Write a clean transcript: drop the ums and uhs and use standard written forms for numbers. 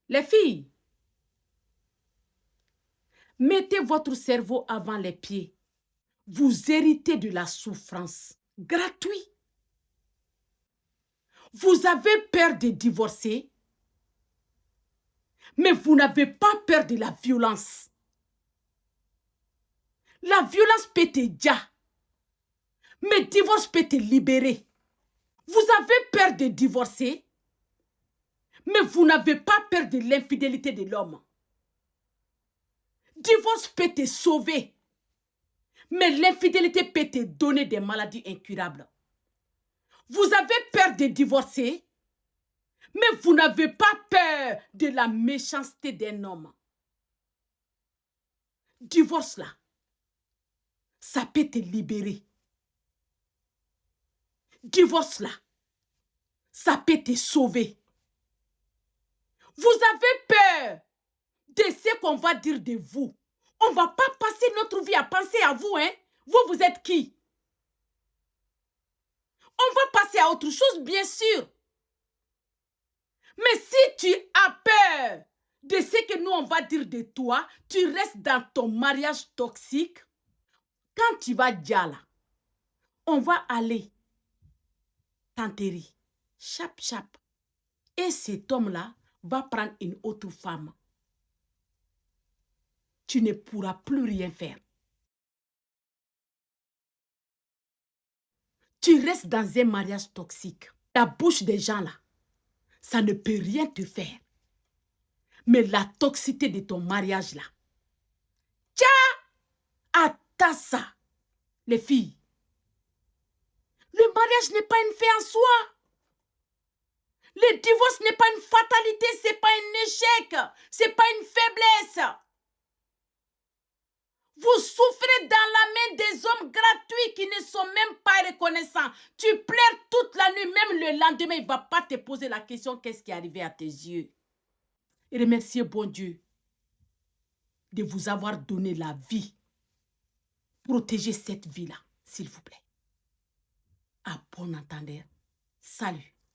Les filles, mettez votre cerveau avant les pieds. Vous héritez de la souffrance gratuite. Vous avez peur de divorcer, mais vous n'avez pas peur de la violence. La violence peut te dire, mais divorce peut te libérer. Vous avez peur de divorcer, mais vous n'avez pas peur de l'infidélité de l'homme. Divorce peut te sauver, mais l'infidélité peut te donner des maladies incurables. Vous avez peur de divorcer, mais vous n'avez pas peur de la méchanceté d'un homme. Divorce là, ça peut te libérer. Divorce là, ça peut te sauver. Vous avez peur de ce qu'on va dire de vous. On ne va pas passer notre vie à penser à vous, hein? Vous êtes qui? On va passer à autre chose, bien sûr. Mais si tu as peur de ce que nous, on va dire de toi, tu restes dans ton mariage toxique. Quand tu vas dire là, on va aller t'enterrer. Chap, chap. Et cet homme-là va prendre une autre femme. Tu ne pourras plus rien faire. Tu restes dans un mariage toxique. La bouche des gens là, ça ne peut rien te faire. Mais la toxicité de ton mariage là, tiens, attends ça, les filles. Le mariage n'est pas une fin en soi. Le divorce n'est pas une fatalité, c'est pas un échec, c'est pas une faiblesse. Vous souffrez dans la main des hommes gratuits qui ne sont même pas reconnaissants. Tu pleures toute la nuit, même le lendemain, il ne va pas te poser la question qu'est-ce qui est arrivé à tes yeux. Et remerciez bon Dieu de vous avoir donné la vie. Protégez cette vie-là, s'il vous plaît. À bon entendeur. Salut.